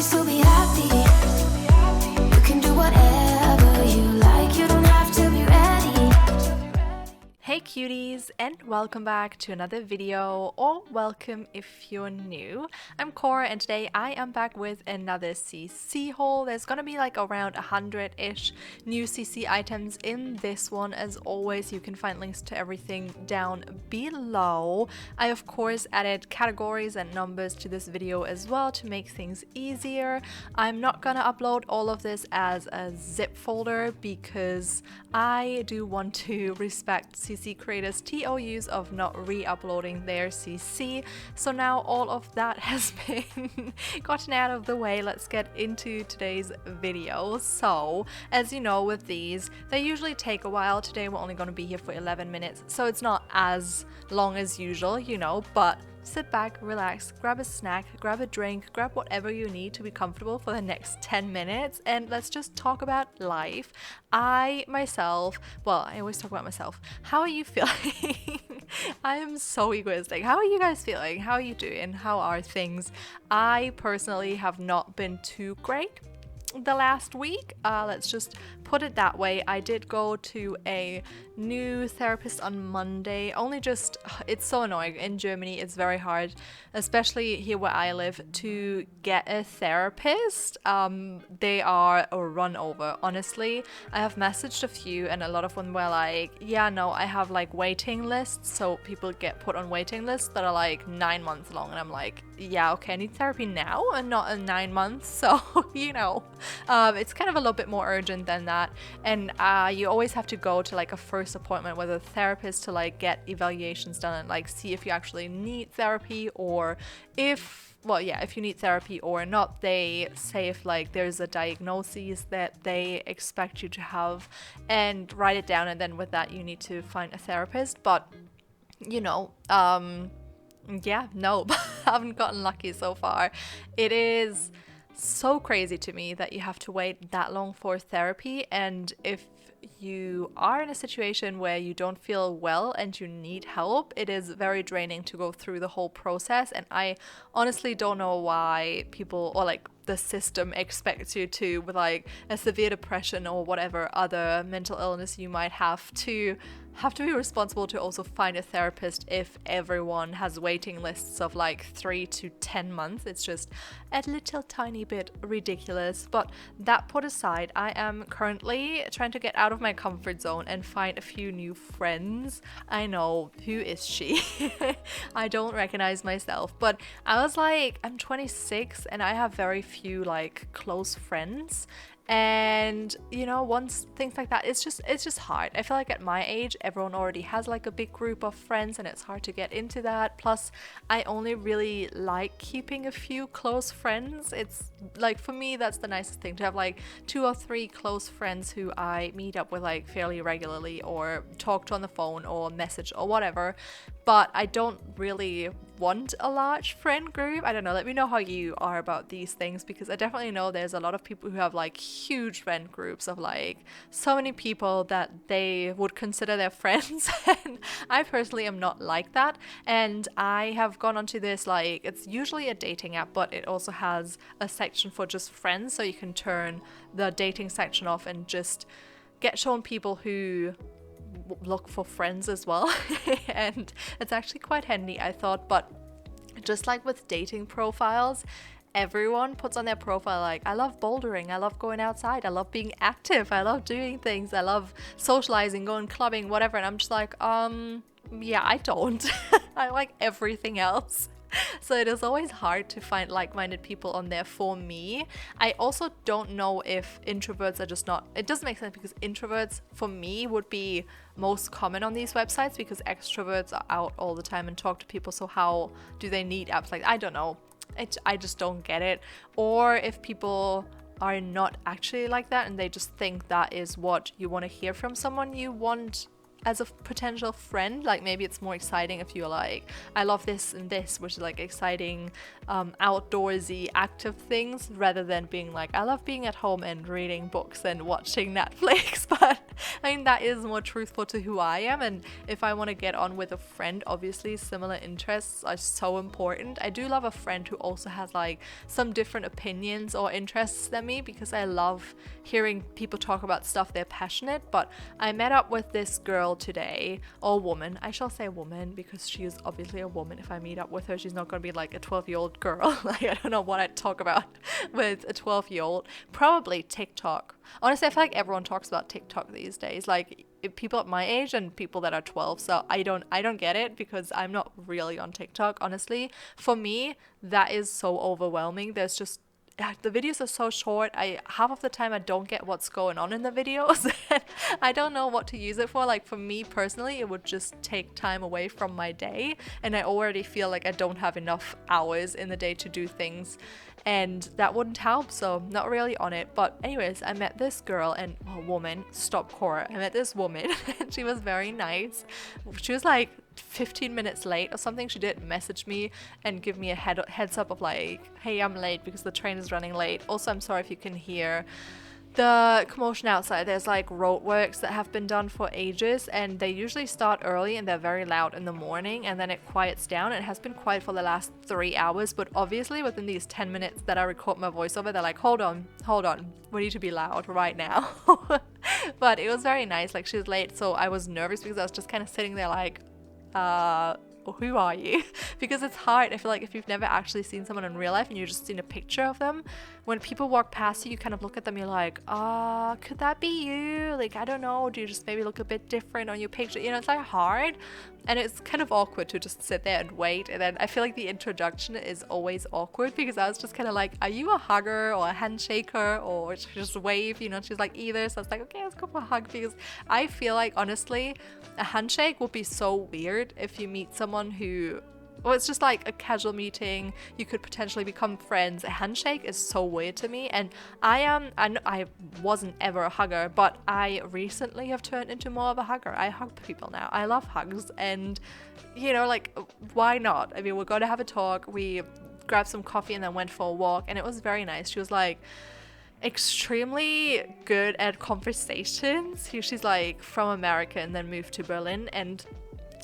still be happy. You can do whatever you like. You don't have to be ready. Hey cuties, and welcome back to another video, or welcome if you're new. I'm Cora, and today I am back with another CC haul. There's gonna be like around 100-ish new CC items in this one. As always, you can find links to everything down below. I of course added categories and numbers to this video as well to make things easier. I'm not gonna upload all of this as a zip folder because I do want to respect CC creators' TOUs of not re-uploading their CC. So now all of that has been gotten out of the way. Let's get into today's video. So as you know, with these, they usually take a while. Today we're only going to be here for 11 minutes, so it's not as long as usual, you know, but sit back, relax, grab a snack, grab a drink, grab whatever you need to be comfortable for the next 10 minutes, and let's just talk about life. I always talk about myself. How are you feeling? I am so egoistic. How are you guys feeling? How are you doing? How are things? I personally have not been too great the last week. Let's just put it that way. I did go to a new therapist on Monday. It's so annoying. In Germany, it's very hard, especially here where I live, to get a therapist. They are a run over, honestly. I have messaged a few, and a lot of them were like, yeah, no, I have like waiting lists. So people get put on waiting lists that are like 9 months long, and I'm like, yeah, okay, I need therapy now and not in 9 months. So, you know, it's kind of a little bit more urgent than that. And you always have to go to like a first appointment with a therapist to like get evaluations done and like see if you actually need therapy, or if you need therapy or not. They say if like there's a diagnosis that they expect you to have and write it down, and then with that you need to find a therapist. But you know, yeah, no, I haven't gotten lucky so far. It is so crazy to me that you have to wait that long for therapy, and if you are in a situation where you don't feel well and you need help, it is very draining to go through the whole process. And I honestly don't know why people, or like the system, expects you to, with like a severe depression or whatever other mental illness you might have to be responsible to also find a therapist if everyone has waiting lists of like 3 to 10 months. It's just a little tiny bit ridiculous. But that put aside, I am currently trying to get out of my comfort zone and find a few new friends. I know, who is she? I don't recognize myself, but I was like, I'm 26 and I have very few like close friends. And you know, once things like that, it's just hard. I feel like at my age everyone already has like a big group of friends, and it's hard to get into that. Plus I only really like keeping a few close friends. It's like, for me, that's the nicest thing, to have like 2 or 3 close friends who I meet up with like fairly regularly, or talk to on the phone or message or whatever. But I don't really want a large friend group. I don't know, let me know how you are about these things, because I definitely know there's a lot of people who have like huge friend groups of like so many people that they would consider their friends. And I personally am not like that. And I have gone onto this, like, it's usually a dating app, but it also has a section for just friends, so you can turn the dating section off and just get shown people who look for friends as well. And it's actually quite handy, I thought. But just like with dating profiles, everyone puts on their profile like, I love bouldering, I love going outside, I love being active, I love doing things, I love socializing, going clubbing, whatever. And I'm just like, yeah, I don't. I like everything else. So it is always hard to find like-minded people on there for me. I also don't know if introverts are just not, it doesn't make sense, because introverts for me would be most common on these websites, because extroverts are out all the time and talk to people. So how do they need apps like, I don't know. I just don't get it. Or if people are not actually like that and they just think that is what you want to hear from someone you want as a potential friend. Like, maybe it's more exciting if you're like, I love this and this, which is like exciting, outdoorsy, active things, rather than being like, I love being at home and reading books and watching Netflix. But I mean, that is more truthful to who I am. And if I want to get on with a friend, obviously similar interests are so important. I do love a friend who also has like some different opinions or interests than me, because I love hearing people talk about stuff they're passionate. But I met up with this girl today, or woman, I shall say woman, because she is obviously a woman. If I meet up with her, she's not going to be like a 12-year-old girl. Like, I don't know what I'd talk about with a 12-year-old. Probably TikTok. Honestly, I feel like everyone talks about TikTok these days, like people at my age and people that are 12. So I don't get it, because I'm not really on TikTok. Honestly, for me, that is so overwhelming. There's just the videos are so short. I half of the time I don't get what's going on in the videos. I don't know what to use it for. Like, for me personally, it would just take time away from my day, and I already feel like I don't have enough hours in the day to do things, and that wouldn't help. So not really on it. But anyways, I met this girl and woman. Stop, Cora. I met this woman and she was very nice. She was like 15 minutes late or something. She did message me and give me a heads up of like, hey, I'm late because the train is running late. Also, I'm sorry if you can hear the commotion outside. There's like roadworks that have been done for ages, and they usually start early and they're very loud in the morning, and then it quiets down. It has been quiet for the last 3 hours, but obviously within these 10 minutes that I record my voiceover, they're like, hold on, we need to be loud right now. But it was very nice. Like, she was late, so I was nervous because I was just kind of sitting there like, who are you? Because it's hard. I feel like if you've never actually seen someone in real life and you've just seen a picture of them, when people walk past you, you kind of look at them, you're like, could that be you? Like, I don't know, do you just maybe look a bit different on your picture? You know, it's like hard, and it's kind of awkward to just sit there and wait. And then I feel like the introduction is always awkward, because I was just kind of like, are you a hugger or a handshaker, or just wave? You know, she's like, either. So I was like, okay, let's go for a hug, because I feel like, honestly, a handshake would be so weird if you meet someone who, well, it's just like a casual meeting, you could potentially become friends. A handshake is so weird to me, and I wasn't ever a hugger, but I recently have turned into more of a hugger. I hug people now. I love hugs, and you know, like, why not? I mean, we're going to have a talk. We grabbed some coffee and then went for a walk, and it was very nice. She was like extremely good at conversations. She's like from America and then moved to Berlin, and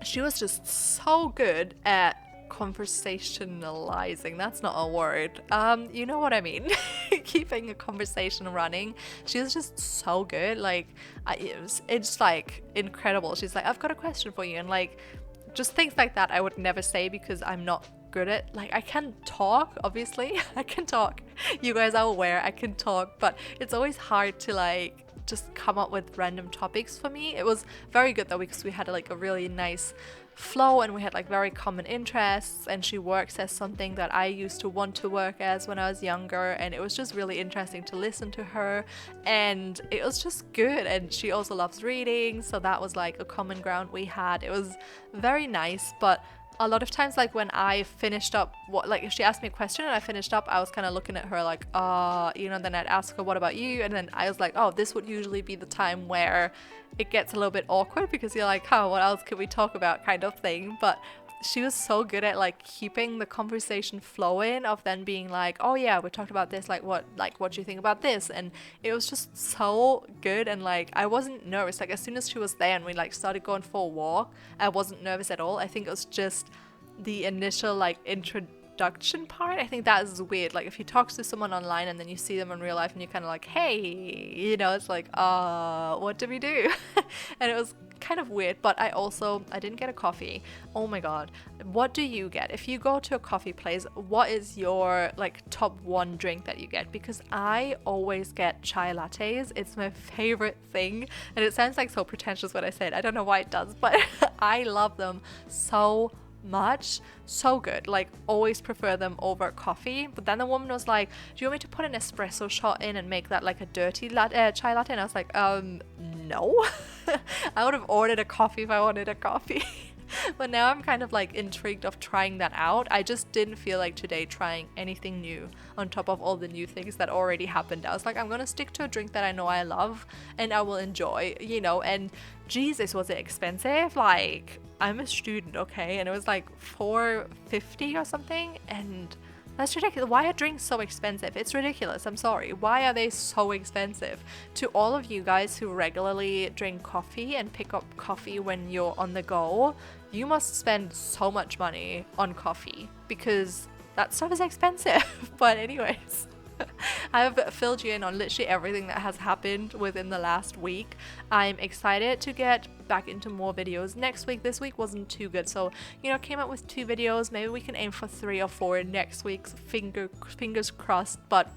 she was just so good at conversationalizing. That's not a word. You know what I mean? Keeping a conversation running. She was just so good. Like, it's like incredible. She's like, I've got a question for you, and like just things like that I would never say, because I'm not good at, like, I can talk, obviously. I can talk. You guys are aware I can talk, but it's always hard to like just come up with random topics for me. It was very good though, because we had like a really nice flow, and we had like very common interests, and she works as something that I used to want to work as when I was younger, and it was just really interesting to listen to her, and it was just good. And she also loves reading, so that was like a common ground we had. It was very nice. But a lot of times, like when I finished up, if she asked me a question and I finished up, I was kind of looking at her like, you know, then I'd ask her, what about you? And then I was like, oh, this would usually be the time where it gets a little bit awkward, because you're like, oh, what else could we talk about, kind of thing. But she was so good at like keeping the conversation flowing, of then being like, oh yeah, we talked about this, like what do you think about this? And it was just so good. And like, I wasn't nervous. Like, as soon as she was there and we like started going for a walk, I wasn't nervous at all. I think it was just the initial like introduction part. I think that is weird. Like, if you talk to someone online and then you see them in real life and you're kind of like, hey, you know, it's like, what did we do? And it was kind of weird. But I didn't get a coffee. Oh my god, what do you get if you go to a coffee place? What is your like top one drink that you get? Because I always get chai lattes. It's my favorite thing, and it sounds like so pretentious when I say it. I don't know why it does, but I love them so much. So good. Like, always prefer them over coffee. But then the woman was like, do you want me to put an espresso shot in and make that like a dirty chai latte? And I was like, no. I would have ordered a coffee if I wanted a coffee. But now I'm kind of like intrigued of trying that out. I just didn't feel like today trying anything new on top of all the new things that already happened. I was like, I'm gonna stick to a drink that I know I love and I will enjoy, you know. And Jesus, was it expensive? Like, I'm a student, okay, and it was like $4.50 or something, and That's ridiculous. Why are drinks so expensive? It's ridiculous. I'm sorry. Why are they so expensive? To all of you guys who regularly drink coffee and pick up coffee when you're on the go, you must spend so much money on coffee because that stuff is expensive. But anyways, I've filled you in on literally everything that has happened within the last week. I'm excited to get back into more videos next week. This week wasn't too good, so came up with 2 videos. Maybe we can aim for 3 or 4 next week. Fingers crossed, but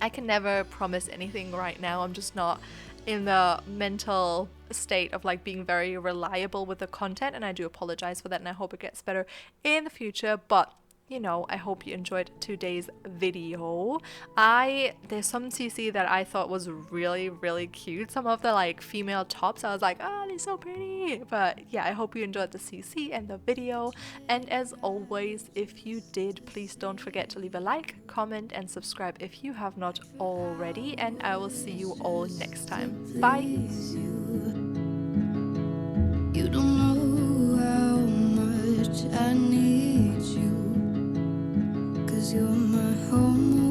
I can never promise anything right now. I'm just not in the mental state of like being very reliable with the content, and I do apologize for that, and I hope it gets better in the future. But I hope you enjoyed today's video. There's some CC that I thought was really, really cute. Some of the like female tops, I was like, oh, they're so pretty. But yeah, I hope you enjoyed the CC and the video. And as always, if you did, please don't forget to leave a like, comment, and subscribe if you have not already. And I will see you all next time. Bye. You don't know how much I need you, 'cause you're my home.